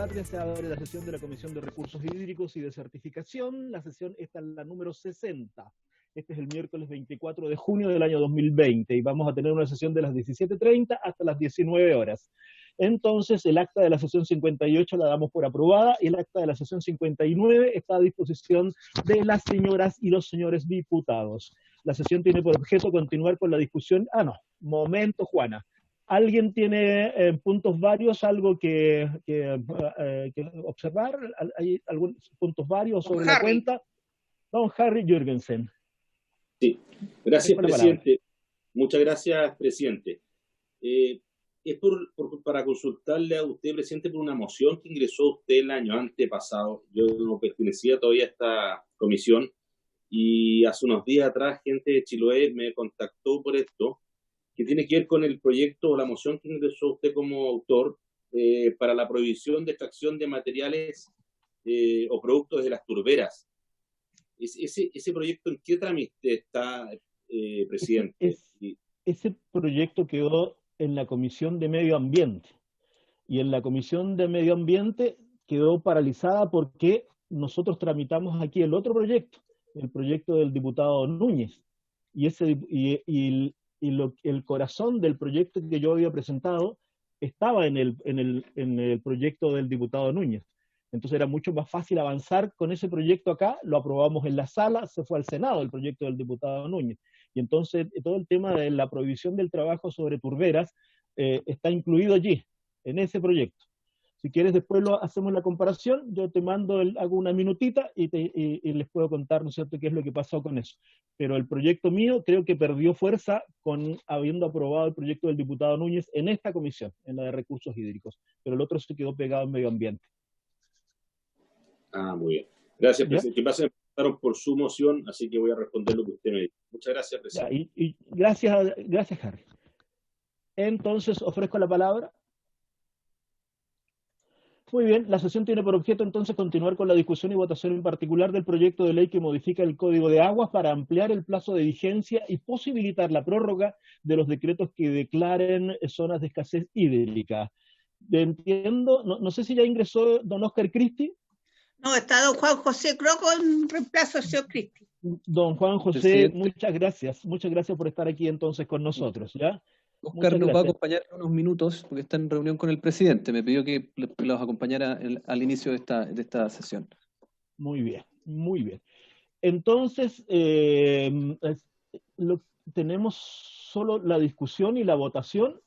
tarde se abre la sesión de la Comisión de Recursos Hídricos y de Certificación. La sesión esta es la número 60. Este es el miércoles 24 de junio del año 2020 y vamos a tener una sesión de las 17:30 hasta las 19 horas. Entonces, el acta de la sesión 58 la damos por aprobada y el acta de la sesión 59 está a disposición de las señoras y los señores diputados. La sesión tiene por objeto continuar con la discusión. Momento, Juana. ¿Alguien tiene puntos varios, algo que observar? ¿Hay algunos puntos varios sobre la cuenta? Don Harry Jürgensen. Sí, gracias, presidente. Muchas gracias, presidente. Es para consultarle a usted, presidente, por una moción que ingresó usted el año antepasado. Yo no pertenecía todavía a esta comisión y hace unos días atrás gente de Chiloé me contactó por esto, que tiene que ver con el proyecto o la moción que ingresó usted como autor para la prohibición de extracción de materiales o productos de las turberas. ¿Ese proyecto en qué trámite está, presidente? Ese proyecto quedó en la Comisión de Medio Ambiente, y en la Comisión de Medio Ambiente quedó paralizada porque nosotros tramitamos aquí el otro proyecto, el proyecto del diputado Núñez, el corazón del proyecto que yo había presentado estaba en el proyecto del diputado Núñez. Entonces era mucho más fácil avanzar con ese proyecto acá, lo aprobamos en la sala, se fue al Senado el proyecto del diputado Núñez. Y entonces todo el tema de la prohibición del trabajo sobre turberas está incluido allí, en ese proyecto. Si quieres después hacemos la comparación, yo te mando, hago una minutita y les puedo contar, ¿no es cierto?, qué es lo que pasó con eso. Pero el proyecto mío creo que perdió fuerza habiendo aprobado el proyecto del diputado Núñez en esta comisión, en la de recursos hídricos. Pero el otro se quedó pegado en medio ambiente. Muy bien. Gracias, presidente. Que pase, por su moción, así que voy a responder lo que usted me dijo. Muchas gracias, presidente. Y gracias, Harry. Entonces, ofrezco la palabra. Muy bien, la sesión tiene por objeto entonces continuar con la discusión y votación en particular del proyecto de ley que modifica el Código de Aguas para ampliar el plazo de vigencia y posibilitar la prórroga de los decretos que declaren zonas de escasez hídrica. Entiendo, no sé si ya ingresó don Oscar Cristi. No, está don Juan José Croco en reemplazo del señor Cristi. Don Juan José, presidente, muchas gracias por estar aquí entonces con nosotros, ¿ya? Oscar nos va a acompañar unos minutos porque está en reunión con el presidente. Me pidió que los acompañara al inicio de esta sesión. Muy bien, muy bien. Entonces, tenemos solo la discusión y la votación.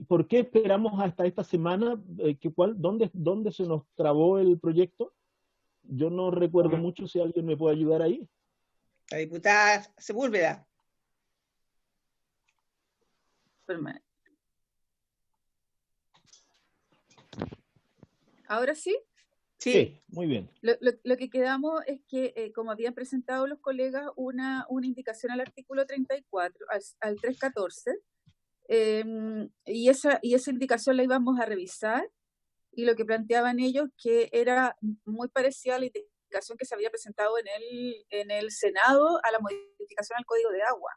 ¿Por qué esperamos hasta esta semana? ¿Dónde se nos trabó el proyecto? Yo no recuerdo mucho, si alguien me puede ayudar ahí. La diputada Sepúlveda. ¿Ahora sí? Sí, muy bien. Lo que quedamos es que, como habían presentado los colegas, una indicación al artículo 34, al 314, y esa indicación la íbamos a revisar, y lo que planteaban ellos que era muy parecida a la indicación que se había presentado en el Senado a la modificación al Código de Agua.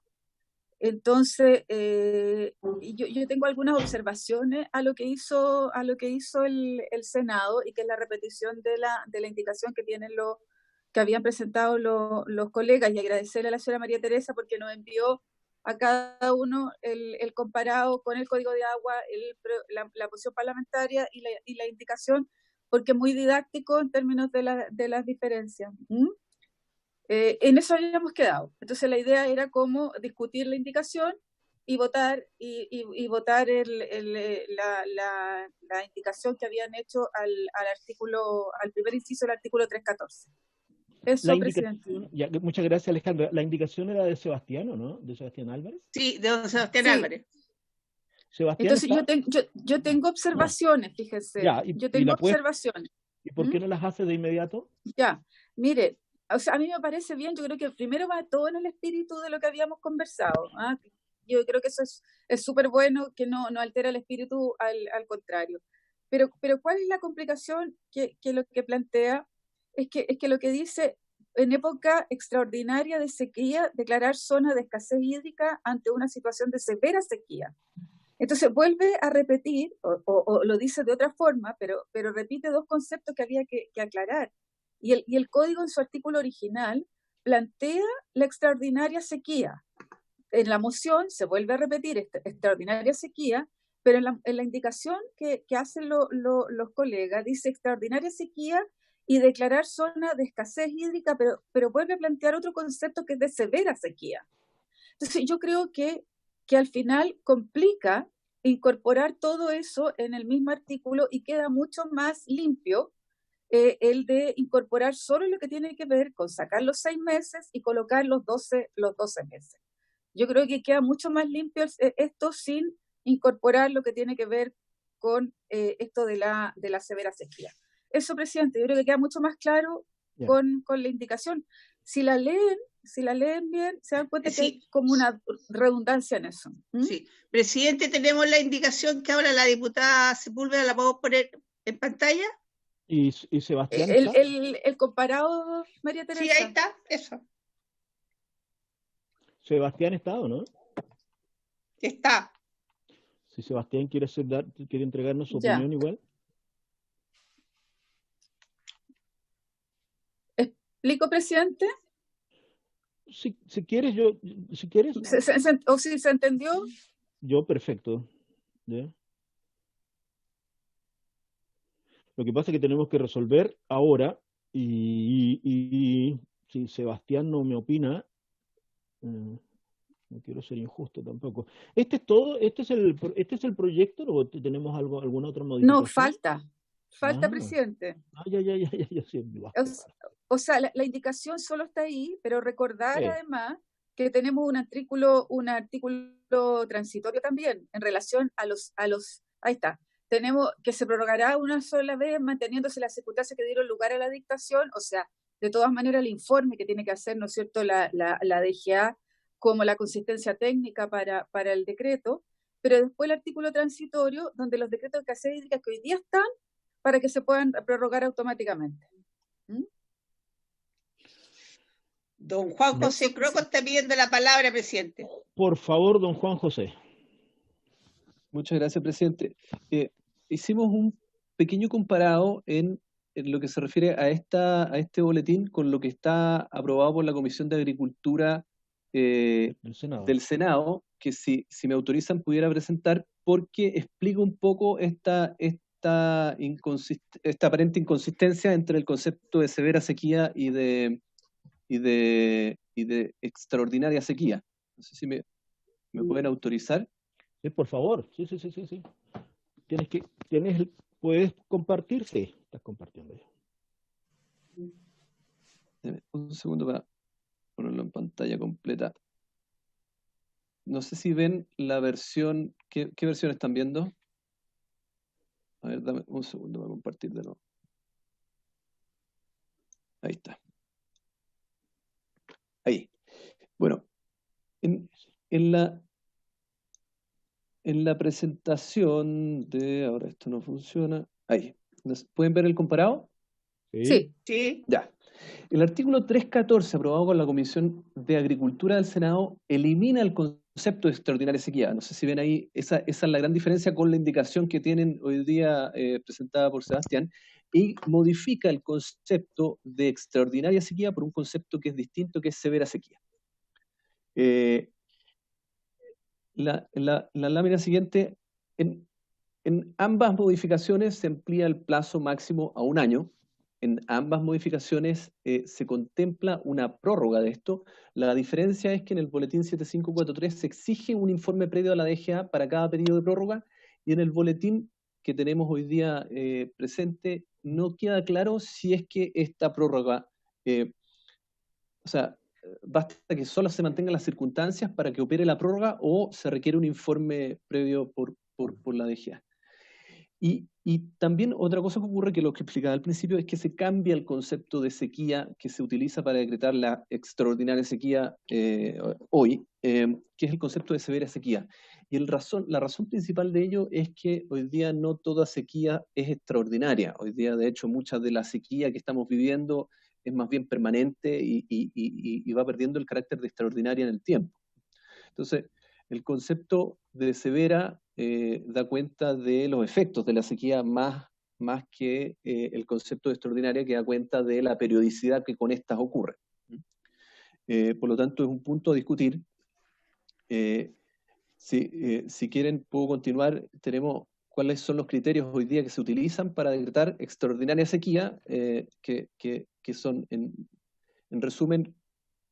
Entonces, yo tengo algunas observaciones a lo que hizo el Senado, y que es la repetición de la indicación que habían presentado los colegas, y agradecerle a la señora María Teresa porque nos envió a cada uno el comparado con el Código de Agua, la posición parlamentaria y la indicación, porque es muy didáctico en términos de las diferencias. En eso habíamos quedado. Entonces la idea era cómo discutir la indicación y votar la indicación que habían hecho al primer inciso del artículo 314. Eso, presidente. Muchas gracias, Alejandra. La indicación era de Sebastián, ¿o no? ¿De Sebastián Álvarez? Sí, de don Sebastián Álvarez. Sebastián. Entonces yo tengo observaciones, fíjense. Yo tengo observaciones. ¿Y por qué no las hace de inmediato? Ya, mire, o sea, a mí me parece bien. Yo creo que primero va todo en el espíritu de lo que habíamos conversado. Yo creo que eso es súper bueno, que no altera el espíritu, al contrario. Pero ¿cuál es la complicación que lo que plantea? Es que lo que dice, en época extraordinaria de sequía, declarar zona de escasez hídrica ante una situación de severa sequía. Entonces vuelve a repetir, o lo dice de otra forma, pero repite dos conceptos que había que aclarar. Y el código en su artículo original plantea la extraordinaria sequía. En la moción se vuelve a repetir extraordinaria sequía, pero en la indicación que hacen los colegas dice extraordinaria sequía y declarar zona de escasez hídrica, pero vuelve a plantear otro concepto que es de severa sequía. Entonces yo creo que al final complica incorporar todo eso en el mismo artículo y queda mucho más limpio el de incorporar solo lo que tiene que ver con sacar los 6 meses y colocar los 12 meses. Yo creo que queda mucho más limpio esto sin incorporar lo que tiene que ver con esto de la severa sequía. Eso, presidente, yo creo que queda mucho más claro con la indicación. Si la leen bien, se dan cuenta que hay como una redundancia en eso. Sí. Presidente, tenemos la indicación que ahora la diputada Sepúlveda la podemos poner en pantalla. ¿Y Sebastián está? El comparado, María Teresa. Sí, ahí está, eso. ¿Sebastián está o no? Está. Si Sebastián quiere entregarnos su opinión igual. ¿Explico, presidente? Si quieres, si quieres. ¿O si se entendió? Yo, perfecto. ¿Ya? Lo que pasa es que tenemos que resolver ahora y si Sebastián no me opina, no quiero ser injusto tampoco. ¿Este es todo? ¿Este es el proyecto o tenemos alguna otra modificación? No, falta, presidente. Ya. Sí, o sea, la indicación solo está ahí, pero recordar además que tenemos un artículo transitorio también en relación a los, ahí está. Tenemos que se prorrogará una sola vez manteniéndose las circunstancias que dieron lugar a la dictación, o sea, de todas maneras el informe que tiene que hacer, ¿no es cierto?, la DGA, como la consistencia técnica para el decreto, pero después el artículo transitorio, donde los decretos de escasez hídrica que hoy día están, para que se puedan prorrogar automáticamente. Don Juan José Croco está pidiendo la palabra, presidente. Por favor, don Juan José. Muchas gracias, presidente. Hicimos un pequeño comparado en lo que se refiere a este boletín con lo que está aprobado por la Comisión de Agricultura del Senado, que si me autorizan pudiera presentar, porque explica un poco esta aparente inconsistencia entre el concepto de severa sequía y de extraordinaria sequía. No sé si me pueden autorizar. Sí, por favor. Sí. ¿Puedes compartir? Sí, estás compartiendo ya. Un segundo para ponerlo en pantalla completa. No sé si ven la versión. ¿Qué versión están viendo? A ver, dame un segundo para compartir de nuevo. Ahí está. Ahí. Bueno, en la presentación de... Ahora esto no funciona. Ahí. ¿Pueden ver el comparado? Sí. Ya. El artículo 314, aprobado por la Comisión de Agricultura del Senado, elimina el concepto de extraordinaria sequía. No sé si ven ahí, esa es la gran diferencia con la indicación que tienen hoy día presentada por Sebastián, y modifica el concepto de extraordinaria sequía por un concepto que es distinto, que es severa sequía. La lámina siguiente, en ambas modificaciones se amplía el plazo máximo a 1 año. En ambas modificaciones se contempla una prórroga de esto. La diferencia es que en el boletín 7543 se exige un informe previo a la DGA para cada periodo de prórroga, y en el boletín que tenemos hoy día presente no queda claro si es que esta prórroga, basta que solo se mantengan las circunstancias para que opere la prórroga o se requiere un informe previo por la DGA. Y también otra cosa que ocurre, que lo que explicaba al principio, es que se cambia el concepto de sequía que se utiliza para decretar la extraordinaria sequía hoy, que es el concepto de severa sequía. Y la razón principal de ello es que hoy día no toda sequía es extraordinaria. Hoy día, de hecho, mucha de la sequía que estamos viviendo es más bien permanente y va perdiendo el carácter de extraordinaria en el tiempo. Entonces, el concepto de severa da cuenta de los efectos de la sequía más que el concepto de extraordinaria, que da cuenta de la periodicidad que con estas ocurre. Por lo tanto, es un punto a discutir. Si quieren, puedo continuar. Tenemos cuáles son los criterios hoy día que se utilizan para decretar extraordinaria sequía, que son, en resumen,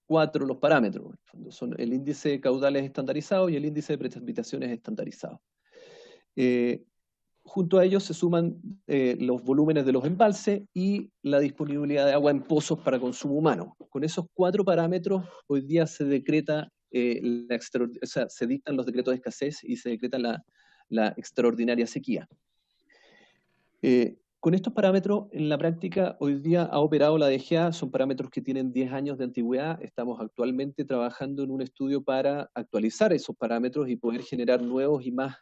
4 los parámetros. Son el índice de caudales estandarizado y el índice de precipitaciones estandarizado. Junto a ellos se suman los volúmenes de los embalses y la disponibilidad de agua en pozos para consumo humano. Con esos 4 parámetros, hoy día se decreta, se dictan los decretos de escasez y se decreta la extraordinaria sequía. Con estos parámetros, en la práctica, hoy día ha operado la DGA, son parámetros que tienen 10 años de antigüedad. Estamos actualmente trabajando en un estudio para actualizar esos parámetros y poder generar nuevos y más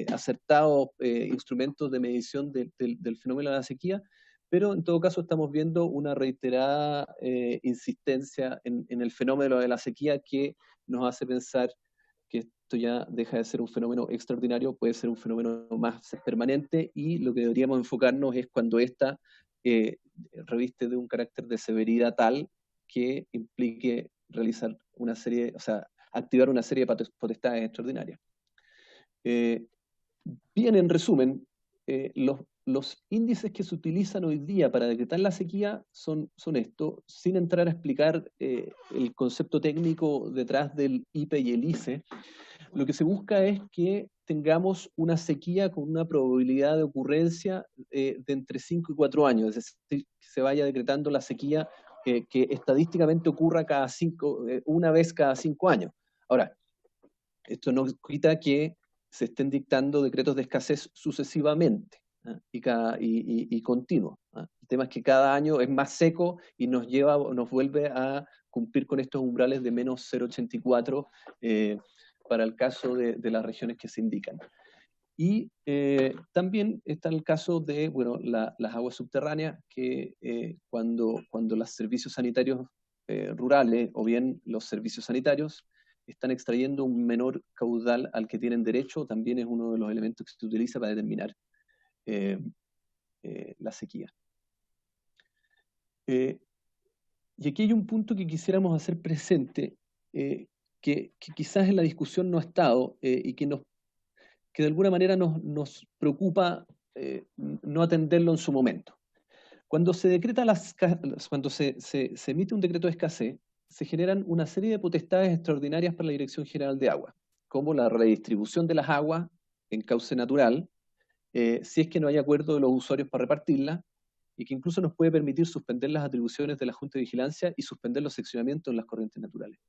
acertados instrumentos de medición del fenómeno de la sequía, pero en todo caso estamos viendo una reiterada insistencia en el fenómeno de la sequía que nos hace pensar que esto ya deja de ser un fenómeno extraordinario, puede ser un fenómeno más permanente, y lo que deberíamos enfocarnos es cuando esta reviste de un carácter de severidad tal que implique realizar una serie, o sea, activar una serie de potestades extraordinarias. Bien, en resumen, los índices que se utilizan hoy día para decretar la sequía son estos, sin entrar a explicar el concepto técnico detrás del IPE y el ICE. Lo que se busca es que tengamos una sequía con una probabilidad de ocurrencia de entre 5 y 4 años, es decir, que se vaya decretando la sequía que estadísticamente ocurra una vez cada 5 años. Ahora, esto no quita que se estén dictando decretos de escasez sucesivamente, ¿eh? y continuo. El tema es que cada año es más seco y nos vuelve a cumplir con estos umbrales de menos 0,84 para el caso de las regiones que se indican. Y también está el caso de las aguas subterráneas, que cuando los servicios sanitarios rurales o bien los servicios sanitarios están extrayendo un menor caudal al que tienen derecho, también es uno de los elementos que se utiliza para determinar la sequía. Y aquí hay un punto que quisiéramos hacer presente, que quizás en la discusión no ha estado y que de alguna manera nos preocupa no atenderlo en su momento. Cuando se decreta cuando se emite un decreto de escasez, se generan una serie de potestades extraordinarias para la Dirección General de Agua, como la redistribución de las aguas en cauce natural, si es que no hay acuerdo de los usuarios para repartirla, y que incluso nos puede permitir suspender las atribuciones de la Junta de Vigilancia y suspender los seccionamientos en las corrientes naturales.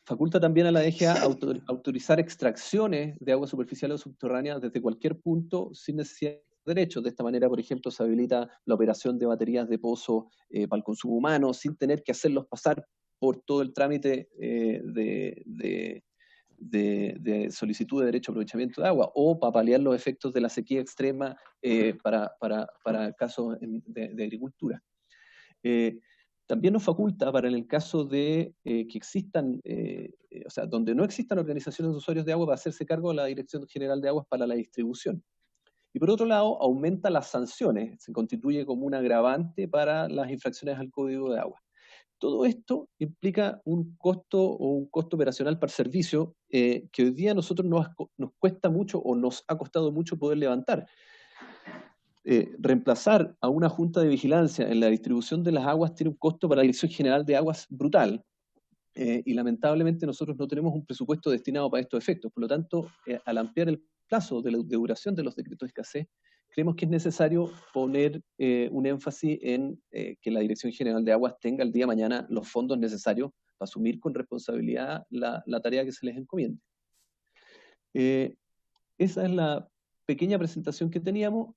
Faculta también a la DGA autorizar extracciones de agua superficial o subterránea desde cualquier punto sin necesidad de derechos. De esta manera, por ejemplo, se habilita la operación de baterías de pozo para el consumo humano sin tener que hacerlos pasar por todo el trámite de solicitud de derecho a aprovechamiento de agua, o para paliar los efectos de la sequía extrema para casos de agricultura. También nos faculta para en el caso de que existan, o sea, donde no existan organizaciones de usuarios de agua, para hacerse cargo de la Dirección General de Aguas para la distribución. Y por otro lado, aumenta las sanciones, se constituye como un agravante para las infracciones al Código de Agua. Todo esto implica un costo operacional para el servicio que hoy día a nosotros nos cuesta mucho, o nos ha costado mucho poder levantar. Reemplazar a una junta de vigilancia en la distribución de las aguas tiene un costo para la Dirección General de Aguas brutal, y lamentablemente nosotros no tenemos un presupuesto destinado para estos efectos. Por lo tanto, al ampliar el plazo de duración de los decretos de escasez, creemos que es necesario poner un énfasis en que la Dirección General de Aguas tenga el día de mañana los fondos necesarios para asumir con responsabilidad la tarea que se les encomiende. Esa es la pequeña presentación que teníamos,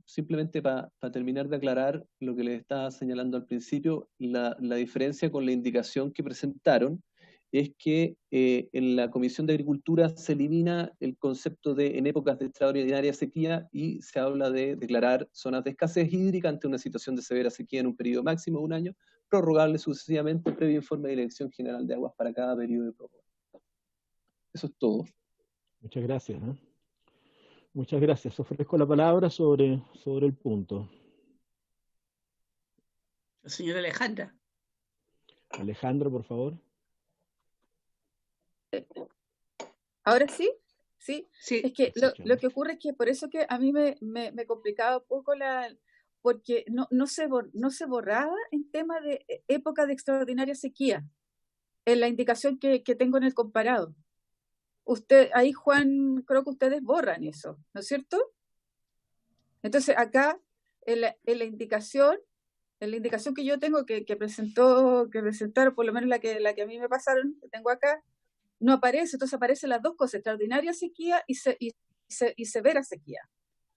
simplemente para terminar de aclarar lo que les estaba señalando al principio. La diferencia con la indicación que presentaron es que en la Comisión de Agricultura se elimina el concepto de en épocas de extraordinaria sequía y se habla de declarar zonas de escasez hídrica ante una situación de severa sequía en un periodo máximo de 1 año, prorrogable sucesivamente previo informe de Dirección General de Aguas para cada periodo de prórroga. Eso es todo. Muchas gracias. Muchas gracias. Ofrezco la palabra sobre el punto. Señora Alejandra. Alejandra, por favor. ¿Ahora sí? Sí. Sí. Es que lo que ocurre es que por eso que a mí me complicaba un poco porque no se borraba en tema de época de extraordinaria sequía, en la indicación que tengo en el comparado. Ahí, Juan, creo que ustedes borran eso, ¿no es cierto? Entonces, acá, en la indicación que yo tengo, que presentaron, por lo menos la que a mí me pasaron, que tengo acá, no aparece. Entonces aparecen las dos cosas, extraordinaria sequía y severa sequía.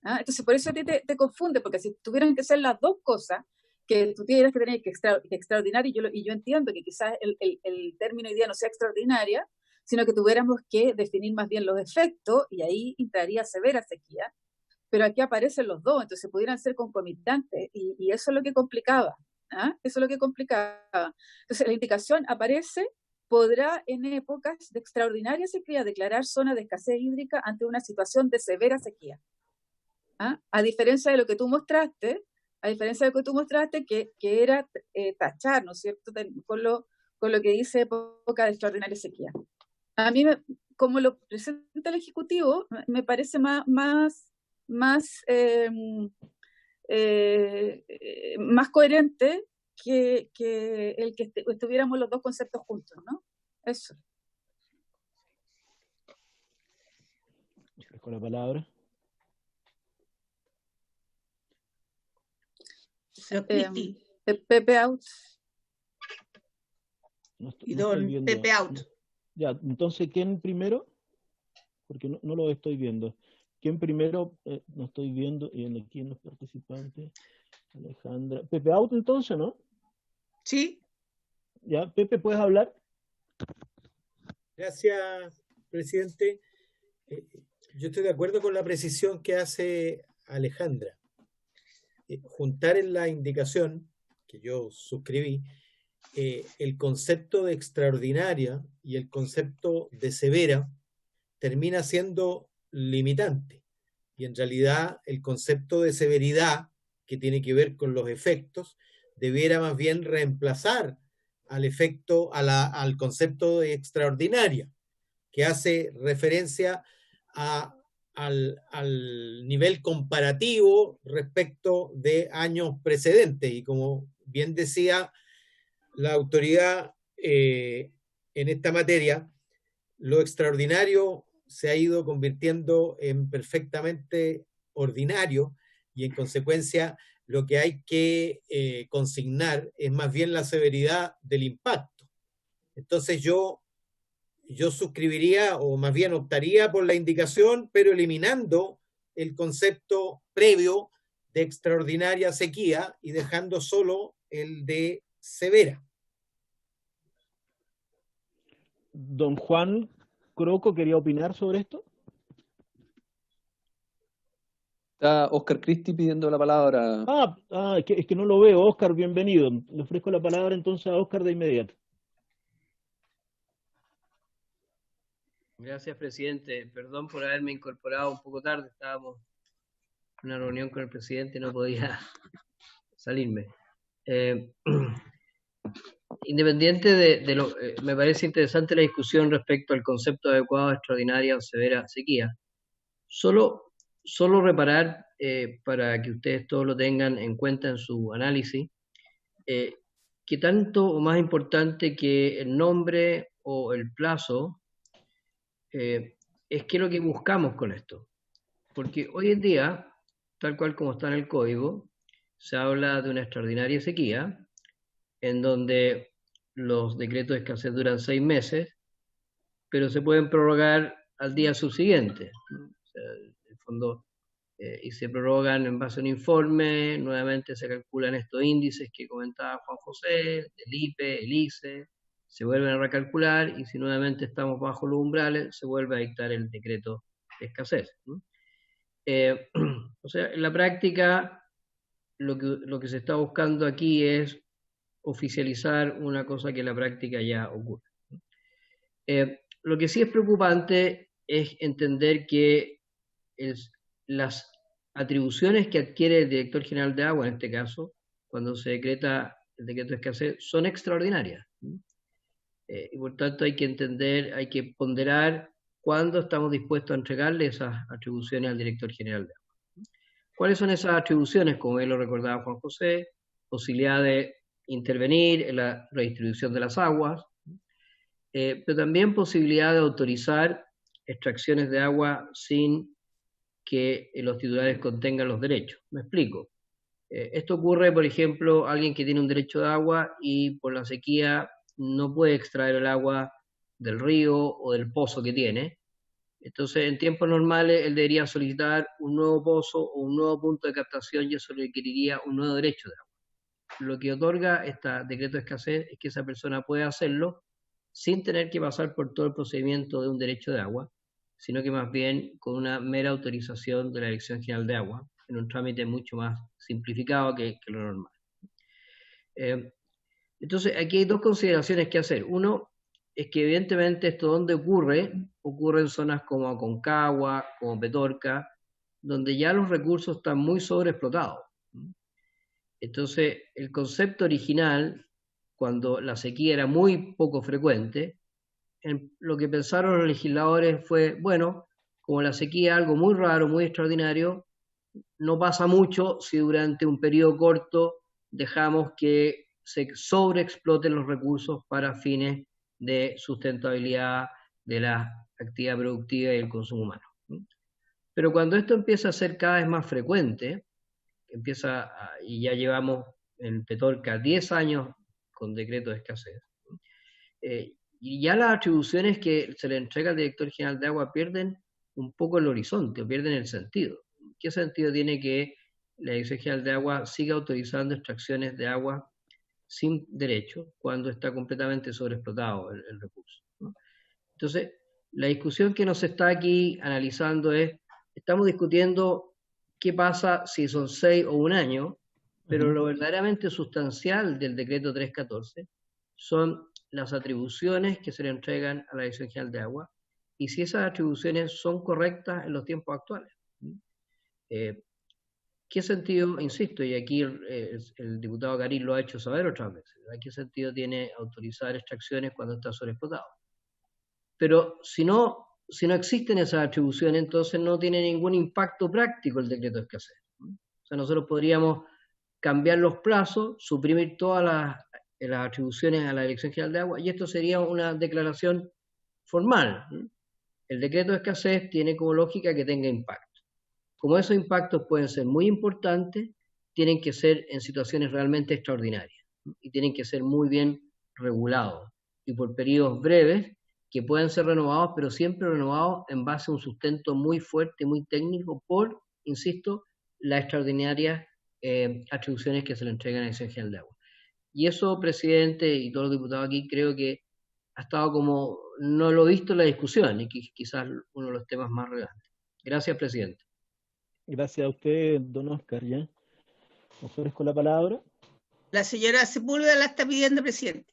¿Ah? Entonces, por eso a ti te confunde, porque si tuvieran que ser las dos cosas, que tú tienes que tener que extraordinaria, y yo entiendo que quizás el término hoy día no sea extraordinaria, sino que tuviéramos que definir más bien los efectos, y ahí entraría severa sequía, pero aquí aparecen los dos, entonces pudieran ser concomitantes, y eso es lo que complicaba. ¿Ah? Eso es lo que complicaba. Entonces, la indicación aparece: podrá en épocas de extraordinaria sequía declarar zona de escasez hídrica ante una situación de severa sequía. ¿Ah? A diferencia de lo que tú mostraste, que era tachar, ¿no es cierto?, con lo que dice época de extraordinaria sequía. A mí, como lo presenta el Ejecutivo, me parece más coherente que el que estuviéramos los dos conceptos juntos, ¿no? Eso. Con la palabra. Pepe out. Y don Pepe out. Ya, entonces, ¿quién primero? Porque no lo estoy viendo. ¿Quién primero? No estoy viendo. ¿Y quién los participantes? Alejandra. Pepe out, entonces, ¿no? Sí. Ya, Pepe, ¿puedes hablar? Gracias, presidente. Yo estoy de acuerdo con la precisión que hace Alejandra. Juntar en la indicación que yo suscribí el concepto de extraordinaria y el concepto de severa termina siendo limitante, y en realidad el concepto de severidad, que tiene que ver con los efectos, debiera más bien reemplazar al concepto de extraordinaria, que hace referencia al nivel comparativo respecto de años precedentes. Y como bien decía la autoridad en esta materia, lo extraordinario se ha ido convirtiendo en perfectamente ordinario, y en consecuencia lo que hay que consignar es más bien la severidad del impacto. Entonces yo suscribiría, o más bien optaría por la indicación, pero eliminando el concepto previo de extraordinaria sequía y dejando solo el de severa. Don Juan Croco quería opinar sobre esto. Está Oscar Cristi pidiendo la palabra. Es que no lo veo. Oscar, bienvenido. Le ofrezco la palabra entonces a Oscar de inmediato. Gracias, presidente. Perdón por haberme incorporado un poco tarde. Estábamos en una reunión con el presidente y no podía salirme. Independiente de lo... me parece interesante la discusión respecto al concepto adecuado de extraordinaria o severa sequía. Solo reparar, para que ustedes todos lo tengan en cuenta en su análisis, que tanto o más importante que el nombre o el plazo es que lo que buscamos con esto. Porque hoy en día, tal cual como está en el código, se habla de una extraordinaria sequía, en donde los decretos de escasez duran 6 meses, pero se pueden prorrogar al día subsiguiente, ¿no? O sea, en el fondo, y se prorrogan en base a un informe, nuevamente se calculan estos índices que comentaba Juan José, el IPE, el ICE, se vuelven a recalcular, y si nuevamente estamos bajo los umbrales, se vuelve a dictar el decreto de escasez, ¿no? O sea, en la práctica, lo que se está buscando aquí es oficializar una cosa que en la práctica ya ocurre. Lo que sí es preocupante es entender que las atribuciones que adquiere el director general de agua, en este caso, cuando se decreta el decreto de escasez, son extraordinarias. Y por tanto hay que entender, hay que ponderar cuándo estamos dispuestos a entregarle esas atribuciones al director general de agua. ¿Cuáles son esas atribuciones? Como bien lo recordaba Juan José, posibilidad de intervenir en la redistribución de las aguas, pero también posibilidad de autorizar extracciones de agua sin que los titulares contengan los derechos. Me explico. Esto ocurre, por ejemplo, alguien que tiene un derecho de agua y por la sequía no puede extraer el agua del río o del pozo que tiene. Entonces, en tiempos normales, él debería solicitar un nuevo pozo o un nuevo punto de captación y eso requeriría un nuevo derecho de agua. Lo que otorga este decreto de escasez es que esa persona puede hacerlo sin tener que pasar por todo el procedimiento de un derecho de agua, sino que más bien con una mera autorización de la Dirección General de Agua, en un trámite mucho más simplificado que lo normal. Entonces, aquí hay dos consideraciones que hacer. Uno es que evidentemente esto donde ocurre en zonas como Aconcagua, como Petorca, donde ya los recursos están muy sobreexplotados. Entonces, el concepto original, cuando la sequía era muy poco frecuente, lo que pensaron los legisladores fue, bueno, como la sequía es algo muy raro, muy extraordinario, no pasa mucho si durante un periodo corto dejamos que se sobreexploten los recursos para fines de sustentabilidad de la actividad productiva y el consumo humano. Pero cuando esto empieza a ser cada vez más frecuente, y ya llevamos en Petorca 10 años con decreto de escasez, y ya las atribuciones que se le entrega al director general de agua pierden un poco el horizonte, o pierden el sentido. ¿Qué sentido tiene que la Dirección General de Agua siga autorizando extracciones de agua sin derecho cuando está completamente sobreexplotado el recurso, ¿no? Entonces, la discusión que nos está aquí analizando estamos discutiendo qué pasa si son 6 o 1 año, pero lo verdaderamente sustancial del decreto 314 son las atribuciones que se le entregan a la Dirección General de Agua y si esas atribuciones son correctas en los tiempos actuales. ¿Qué sentido, insisto, y aquí el diputado Garín lo ha hecho saber otras veces, ¿verdad? ¿Qué sentido tiene autorizar extracciones cuando está sobreexplotado? Pero si no existen esas atribuciones, entonces no tiene ningún impacto práctico el decreto de escasez. O sea, nosotros podríamos cambiar los plazos, suprimir todas las atribuciones a la Dirección General de Agua, y esto sería una declaración formal. El decreto de escasez tiene como lógica que tenga impacto. Como esos impactos pueden ser muy importantes, tienen que ser en situaciones realmente extraordinarias y tienen que ser muy bien regulados y por periodos breves que pueden ser renovados, pero siempre renovados en base a un sustento muy fuerte, muy técnico por, insisto, las extraordinarias atribuciones que se le entregan a la Dirección General de Agua. Y eso, presidente, y todos los diputados aquí, creo que ha estado como, no lo he visto en la discusión, y quizás uno de los temas más relevantes. Gracias, presidente. Gracias a usted, don Oscar. ¿Ya? Ofrezco la palabra. La señora Sepúlveda la está pidiendo, presidente.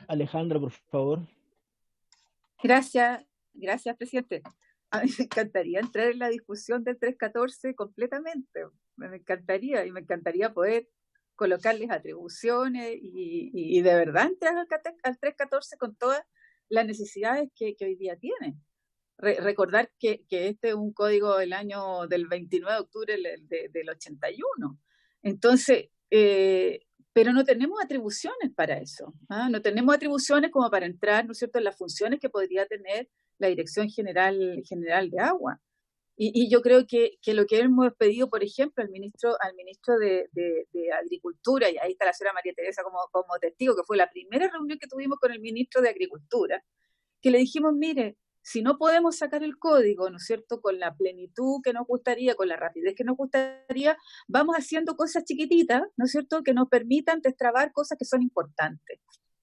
Alejandra, por favor. Gracias, presidente. A mí me encantaría entrar en la discusión del 314 completamente. Me encantaría, y me encantaría poder colocarles atribuciones y de verdad entrar al 314 con todas las necesidades que hoy día tiene. Recordar que este es un código del 29 de octubre del 81. Entonces, pero no tenemos atribuciones para eso, ¿ah? No tenemos atribuciones como para entrar, ¿no es cierto?, en las funciones que podría tener la Dirección General de Agua. Y yo creo que lo que hemos pedido, por ejemplo, al ministro de Agricultura, y ahí está la señora María Teresa como testigo, que fue la primera reunión que tuvimos con el ministro de Agricultura, que le dijimos, mire, si no podemos sacar el código, ¿no es cierto?, con la plenitud que nos gustaría, con la rapidez que nos gustaría, vamos haciendo cosas chiquititas, ¿no es cierto?, que nos permitan destrabar cosas que son importantes,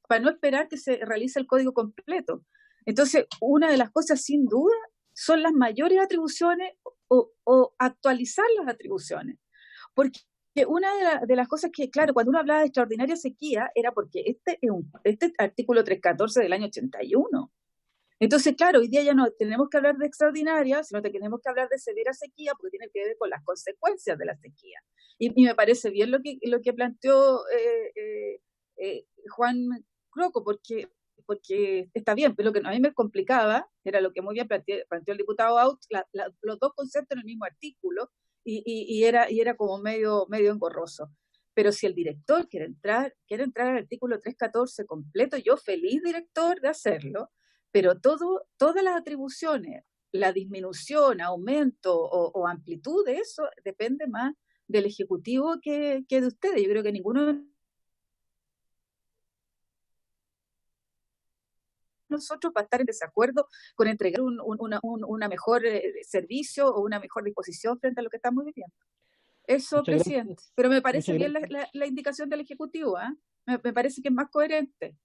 para no esperar que se realice el código completo. Entonces, una de las cosas, sin duda, son las mayores atribuciones o actualizar las atribuciones. Porque una de las cosas que, claro, cuando uno hablaba de extraordinaria sequía, era porque este artículo 314 del año 81, Entonces, claro, hoy día ya no tenemos que hablar de extraordinaria, sino que tenemos que hablar de severa sequía, porque tiene que ver con las consecuencias de la sequía. Y me parece bien lo que planteó Juan Croco, porque está bien, pero lo que a mí me complicaba era lo que muy bien planteó el diputado Out, los dos conceptos en el mismo artículo, y era como medio engorroso. Pero si el director quiere entrar al artículo 314 completo, yo feliz, director, de hacerlo, pero todas las atribuciones, la disminución, aumento o amplitud de eso, depende más del Ejecutivo que de ustedes. Yo creo que ninguno de nosotros va a estar en desacuerdo con entregar una mejor servicio o una mejor disposición frente a lo que estamos viviendo. Eso, Muchas presidente. gracias. Pero me parece Muchas bien gracias. la indicación del Ejecutivo, ¿eh? Me parece que es más coherente.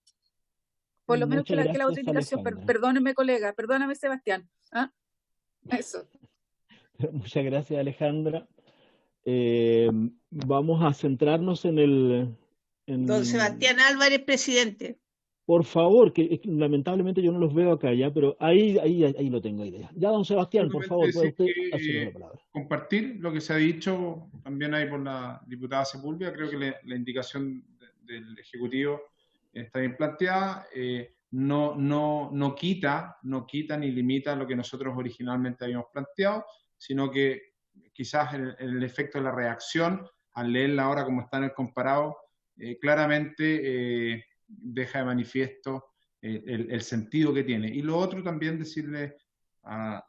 Por lo menos que Muchas la otra gracias, indicación. Alejandra. Perdóneme, colega. Perdóname, Sebastián. ¿Ah? Eso. Muchas gracias, Alejandra. Vamos a centrarnos en Don Sebastián Álvarez, presidente. Por favor, que lamentablemente yo no los veo acá ya, pero ahí lo tengo idea. Ya, don Sebastián, por favor, puede usted hacer la palabra. Compartir lo que se ha dicho también ahí por la diputada Sepúlveda. Creo que la indicación del Ejecutivo está bien planteada. No quita ni limita lo que nosotros originalmente habíamos planteado, sino que quizás el efecto de la reacción, al leerla ahora como está en el comparado, claramente deja de manifiesto el sentido que tiene. Y lo otro también decirle al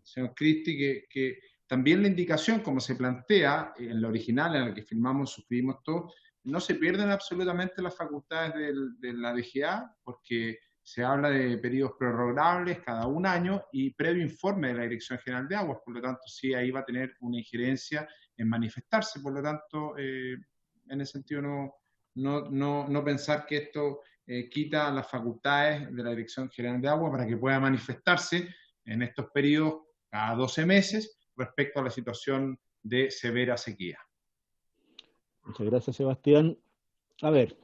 señor Cristi que también la indicación, como se plantea en la original, en la que firmamos, suscribimos todo, no se pierden absolutamente las facultades de la DGA, porque se habla de periodos prorrogables cada un año y previo informe de la Dirección General de Aguas, por lo tanto sí ahí va a tener una injerencia en manifestarse, por lo tanto en ese sentido no pensar que esto quita las facultades de la Dirección General de Agua para que pueda manifestarse en estos periodos cada 12 meses respecto a la situación de severa sequía. Muchas gracias, Sebastián. A ver,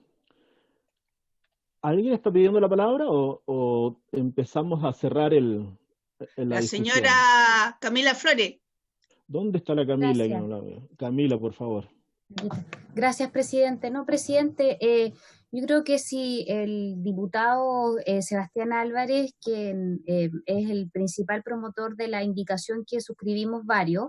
¿alguien está pidiendo la palabra o empezamos a cerrar la discusión? Señora Camila Flores. ¿Dónde está la Camila? Gracias. Que no la veo. Camila, por favor. Gracias, presidente. No, presidente, yo creo que si el diputado Sebastián Álvarez, quien es el principal promotor de la indicación que suscribimos varios,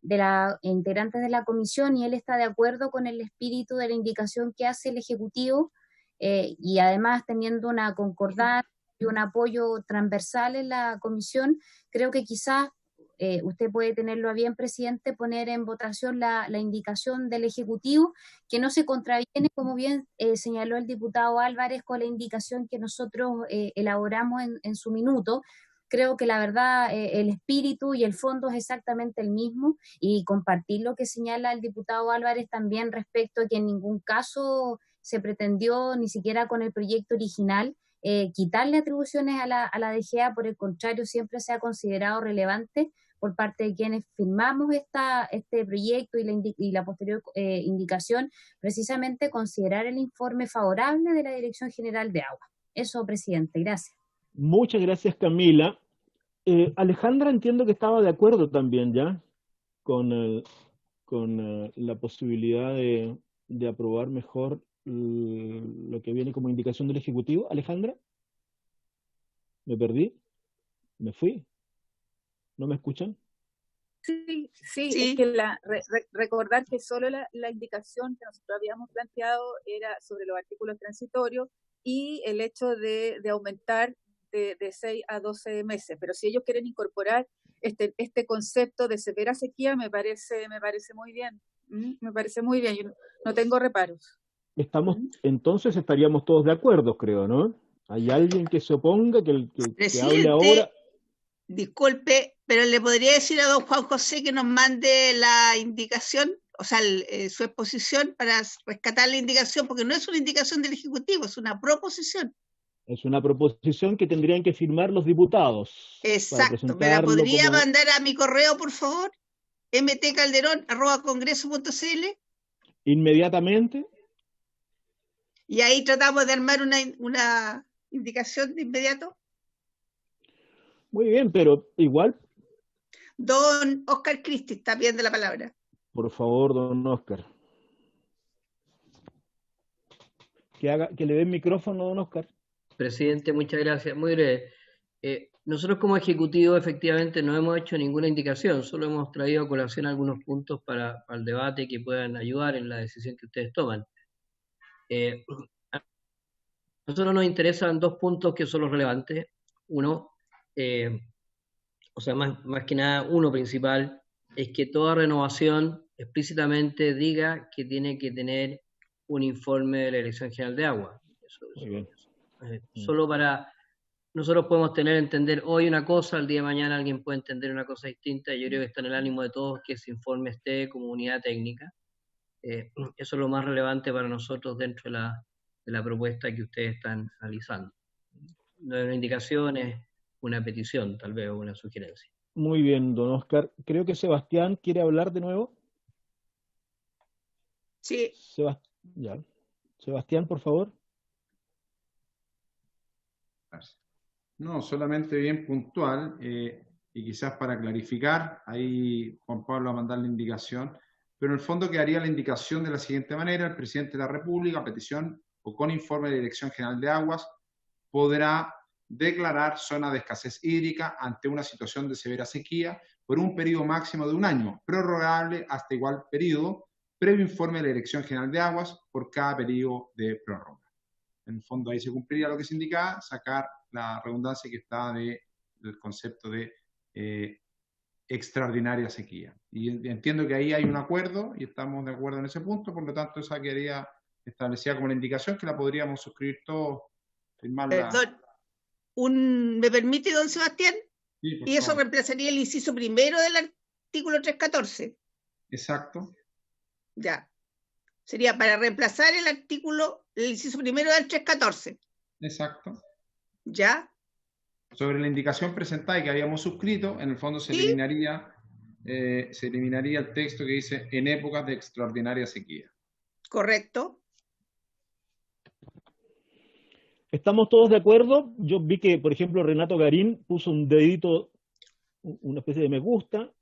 de los integrantes de la comisión, y él está de acuerdo con el espíritu de la indicación que hace el Ejecutivo, y además teniendo una concordancia y un apoyo transversal en la comisión, creo que quizás usted puede tenerlo a bien, presidente, poner en votación la indicación del Ejecutivo, que no se contraviene, como bien señaló el diputado Álvarez, con la indicación que nosotros elaboramos en su minuto. Creo que la verdad el espíritu y el fondo es exactamente el mismo, y compartir lo que señala el diputado Álvarez también respecto a que en ningún caso se pretendió, ni siquiera con el proyecto original, quitarle atribuciones a la DGA. Por el contrario, siempre se ha considerado relevante por parte de quienes firmamos este proyecto y la posterior indicación, precisamente considerar el informe favorable de la Dirección General de Agua. Eso, presidente, gracias. Muchas gracias, Camila. Alejandra, entiendo que estaba de acuerdo también ya con la posibilidad de aprobar mejor lo que viene como indicación del Ejecutivo. Alejandra, ¿me perdí? ¿Me fui? ¿No me escuchan? Sí. Es que recordar que solo la indicación que nosotros habíamos planteado era sobre los artículos transitorios y el hecho de aumentar de 6 a 12 meses. Pero si ellos quieren incorporar este concepto de severa sequía, me parece muy bien. Me parece muy bien. Yo no tengo reparos. Entonces estaríamos todos de acuerdo, creo, ¿no? ¿Hay alguien que se oponga, que hable ahora? Disculpe, pero le podría decir a don Juan José que nos mande la indicación, o sea, su exposición para rescatar la indicación, porque no es una indicación del Ejecutivo, es una proposición. Es una proposición que tendrían que firmar los diputados. Exacto. ¿Me la podría mandar a mi correo, por favor? mtcalderón@congreso.cl. Inmediatamente. Y ahí tratamos de armar una indicación de inmediato. Muy bien, pero igual. Don Oscar Cristi está pidiendo la palabra. Por favor, don Oscar. Que le dé el micrófono, don Oscar. Presidente, muchas gracias. Muy breve. Nosotros como Ejecutivo efectivamente no hemos hecho ninguna indicación, solo hemos traído a colación algunos puntos para el debate que puedan ayudar en la decisión que ustedes toman. A nosotros nos interesan dos puntos que son los relevantes. Uno, o sea, más que nada, uno principal, es que toda renovación explícitamente diga que tiene que tener un informe de la Dirección General de Agua. Solo para... Nosotros podemos entender hoy una cosa, el día de mañana alguien puede entender una cosa distinta, y yo creo que está en el ánimo de todos que ese informe esté como unidad técnica. Eso es lo más relevante para nosotros dentro de la propuesta que ustedes están analizando. No es una indicación, es una petición, tal vez, o una sugerencia. Muy bien, don Oscar. Creo que Sebastián quiere hablar de nuevo. Sí. Sebastián, por favor. No, solamente bien puntual, y quizás para clarificar, ahí Juan Pablo va a mandar la indicación, pero en el fondo quedaría la indicación de la siguiente manera: el presidente de la República, a petición o con informe de la Dirección General de Aguas, podrá declarar zona de escasez hídrica ante una situación de severa sequía por un periodo máximo de 1 año, prorrogable hasta igual periodo, previo informe de la Dirección General de Aguas por cada periodo de prórroga. En el fondo ahí se cumpliría lo que se indicaba, sacar la redundancia que está del concepto de extraordinaria sequía. Y entiendo que ahí hay un acuerdo y estamos de acuerdo en ese punto, por lo tanto esa quedaría establecida como la indicación que la podríamos suscribir todos, firmarla. Perdón, ¿me permite, don Sebastián? Sí, y eso reemplazaría el inciso primero del artículo 314. Exacto. Ya. Sería para reemplazar el inciso primero del 314. Exacto. ¿Ya? Sobre la indicación presentada y que habíamos suscrito, en el fondo se eliminaría el texto que dice en épocas de extraordinaria sequía. Correcto. ¿Estamos todos de acuerdo? Yo vi que, por ejemplo, Renato Garín puso un dedito, una especie de me gusta.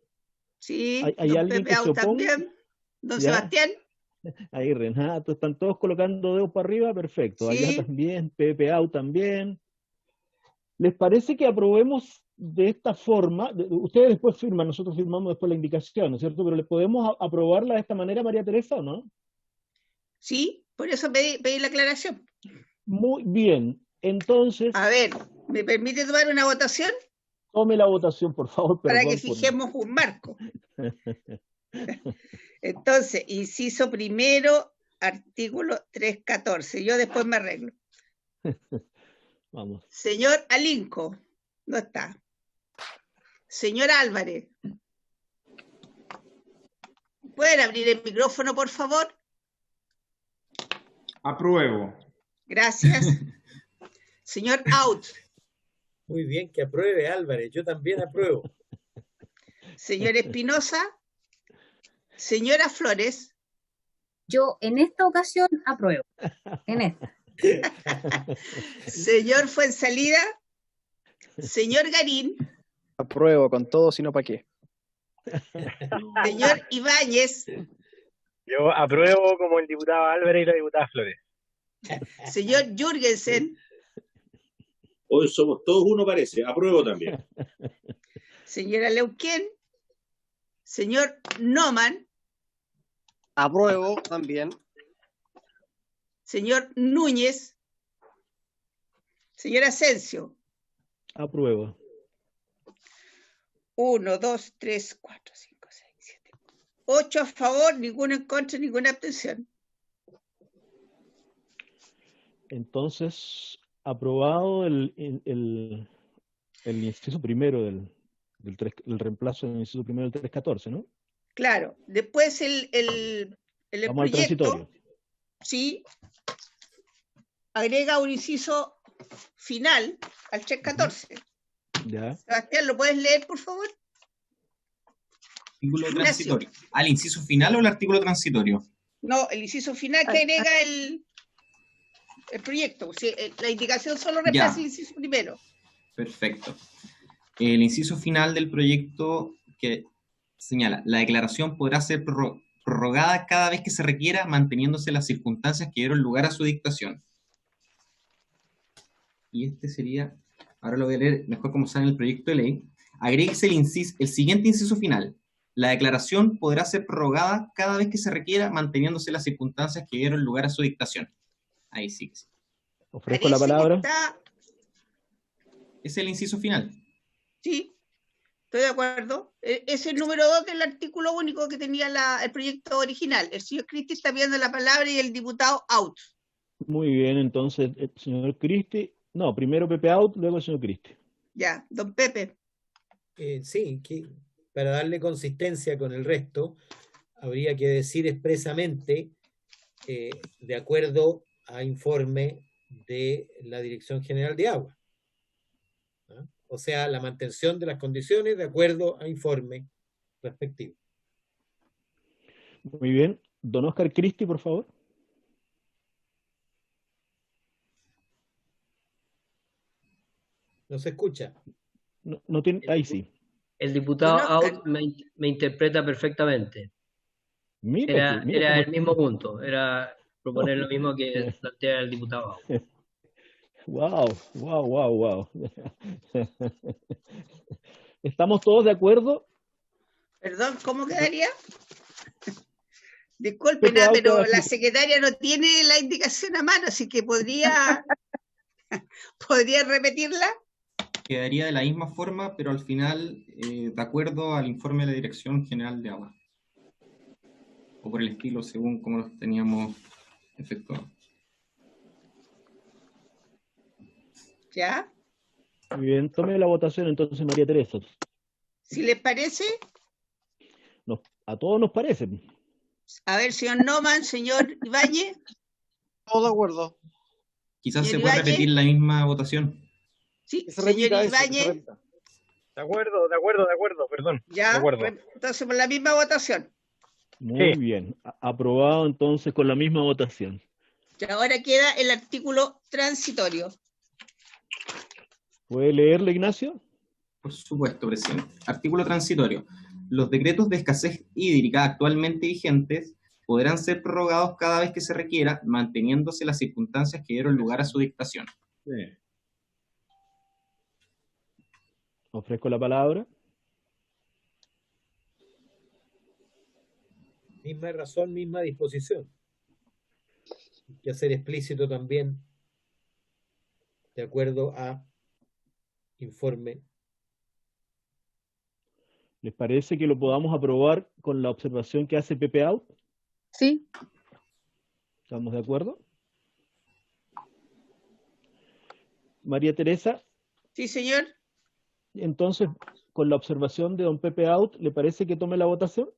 Sí, ¿Hay don alguien Pepe que se oponga? También. Don ¿Ya? Sebastián. Ahí Renato, están todos colocando dedos para arriba, perfecto. Sí. Allá también, Pepe Au también. ¿Les parece que aprobemos de esta forma? Ustedes después firman, nosotros firmamos después la indicación, ¿no es cierto? Pero ¿le podemos aprobarla de esta manera, María Teresa, o no? Sí, por eso pedí la aclaración. Muy bien, entonces... A ver, ¿me permite tomar una votación? Tome la votación, por favor. Para que fijemos un marco. Entonces, inciso primero, artículo 314. Yo después me arreglo. Vamos. Señor Alinco, no está. Señor Álvarez, ¿pueden abrir el micrófono, por favor? Apruebo. Gracias. Señor Out. Muy bien, que apruebe Álvarez. Yo también apruebo. Señor Espinosa. Señora Flores. Yo en esta ocasión apruebo. En esta. Señor Fuensalida. Señor Garín. Apruebo con todo, sino para qué. Señor Ibáñez. Yo apruebo como el diputado Álvarez y la diputada Flores. Señor Jürgensen. Hoy somos todos uno, parece. Apruebo también. Señora Leuquén. Señor Noman. Apruebo también. Señor Núñez. Señor Asensio. Apruebo. 1, 2, 3, 4, 5, 6, 7. 8 a favor, ninguno en contra, ninguna abstención. Entonces, aprobado el inciso primero del reemplazo del inciso primero del 314, ¿no? Claro. Después el Vamos proyecto, al transitorio. sí, agrega un inciso final al 314. Ya. Sebastián, ¿lo puedes leer, por favor? Artículo transitorio. ¿Al inciso final o el artículo transitorio? No, el inciso final que agrega el proyecto. O sea, la indicación solo reemplaza el inciso primero. Perfecto. el inciso final del proyecto que señala, la declaración podrá ser prorrogada cada vez que se requiera, manteniéndose las circunstancias que dieron lugar a su dictación. Y este sería, ahora lo voy a leer mejor como está en el proyecto de ley. Agréguese el siguiente inciso final. La declaración podrá ser prorrogada cada vez que se requiera, manteniéndose las circunstancias que dieron lugar a su dictación. Ahí sí. Ofrezco la palabra. Es el inciso final. Sí, estoy de acuerdo. Es el número 2 del artículo único que tenía el proyecto original. El señor Cristi está pidiendo la palabra y el diputado out. Muy bien, entonces, el señor Cristi. No, primero Pepe out, luego el señor Cristi. Ya, don Pepe. Sí, para darle consistencia con el resto, habría que decir expresamente, de acuerdo a informe de la Dirección General de Agua. ¿Ah? O sea, la mantención de las condiciones de acuerdo a informe respectivo. Muy bien. Don Oscar Cristi, por favor. No se escucha. No tiene, ahí sí. El diputado out me interpreta perfectamente. Mira era el mismo punto, era proponer lo mismo que plantea el diputado out. Wow. ¿Estamos todos de acuerdo? Perdón, ¿cómo quedaría? Disculpen, pero la secretaria no tiene la indicación a mano, así que podría repetirla. Quedaría de la misma forma, pero al final, de acuerdo al informe de la Dirección General de Agua. O por el estilo, según como los teníamos efectuado. ¿Ya? Muy bien, tome la votación entonces, María Teresa. Si les parece. A todos nos parece. A ver, señor Noman, señor Ibáñez. Todo de acuerdo. Quizás se puede repetir la misma votación. Sí, señor Ibáñez. De acuerdo, perdón. Ya, de acuerdo. Entonces por la misma votación. Muy bien, aprobado entonces con la misma votación. Y ahora queda el artículo transitorio. ¿Puede leerle, Ignacio? Por supuesto, presidente. Artículo transitorio. Los decretos de escasez hídrica actualmente vigentes podrán ser prorrogados cada vez que se requiera, manteniéndose las circunstancias que dieron lugar a su dictación. Sí. Ofrezco la palabra. Misma razón, misma disposición. Hay que hacer explícito también, de acuerdo a informe. ¿Les parece que lo podamos aprobar con la observación que hace Pepe Out? Sí. ¿Estamos de acuerdo? María Teresa. Sí, señor. Entonces, con la observación de don Pepe Out, ¿le parece que tome la votación?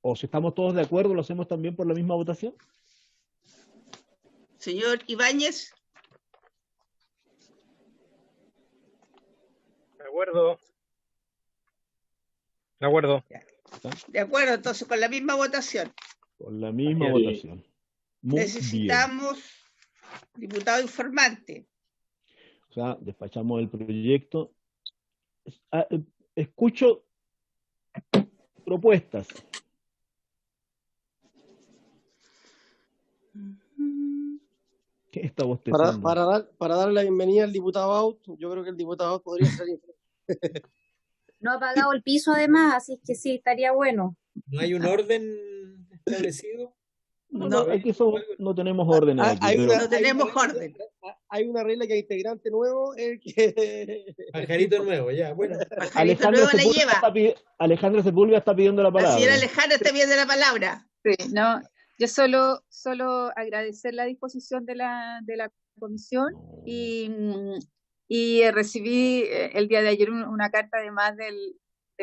¿O si estamos todos de acuerdo, lo hacemos también por la misma votación? Señor Ibáñez. De acuerdo. De acuerdo, entonces con la misma votación. Con la misma votación. Muy Necesitamos bien. diputado informante. O sea, despachamos el proyecto. Escucho propuestas. ¿Qué está bostezando? Para darle la bienvenida al diputado Out, yo creo que el diputado Out podría salir. No ha pagado el piso además, así que sí, estaría bueno. ¿No hay un orden establecido? No, aquí no tenemos orden aquí. No tenemos orden. Hay una regla que hay integrante nuevo. Pajarito nuevo, ya, bueno. Pajarito nuevo la lleva. Alejandra Sepúlveda está pidiendo la palabra. La señora Alejandra está pidiendo la palabra. Sí, no, yo solo agradecer la disposición de la comisión y recibí el día de ayer una carta además de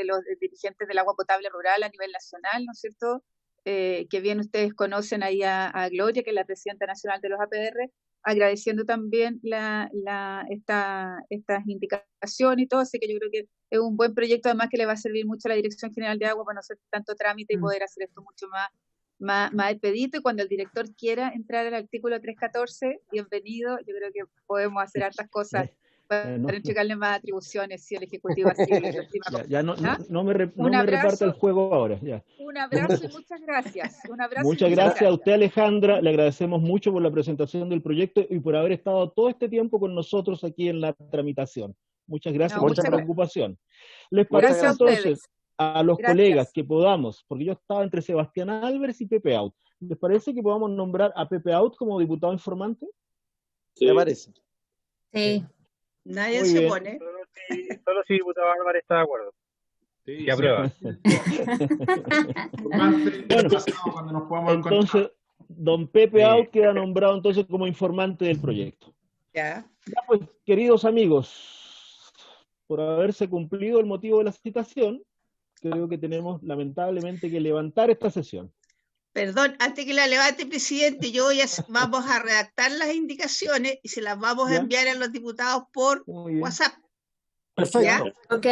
los dirigentes del agua potable rural a nivel nacional, ¿no es cierto? Que bien ustedes conocen ahí a Gloria, que es la presidenta nacional de los APR, agradeciendo también estas indicaciones y todo, así que yo creo que es un buen proyecto, además que le va a servir mucho a la Dirección General de Agua para no hacer tanto trámite y poder hacer esto mucho más expedito, y cuando el director quiera entrar al artículo 314, bienvenido, yo creo que podemos hacer hartas cosas para entregarle más atribuciones si el Ejecutivo así lo estima. Ya no me reparta el juego ahora. Ya. Un abrazo y muchas gracias. Muchas gracias a usted, Alejandra. Le agradecemos mucho por la presentación del proyecto y por haber estado todo este tiempo con nosotros aquí en la tramitación. Muchas gracias por esa preocupación. ¿Les parece entonces a los colegas que podamos, porque yo estaba entre Sebastián Álvarez y Pepe Out, ¿les parece que podamos nombrar a Pepe Out como diputado informante? Sí. ¿Me parece? Sí. Nadie se opone. Solo si diputado Álvarez está de acuerdo. Sí, que aprueba. Bueno, entonces, don Pepe Out queda nombrado entonces como informante del proyecto. Ya. Ya pues, queridos amigos, por haberse cumplido el motivo de la citación, creo que tenemos lamentablemente que levantar esta sesión. Perdón, antes que la levante, presidente, vamos a redactar las indicaciones y se las vamos a enviar a los diputados por WhatsApp. Perfecto. ¿Ya? Ok.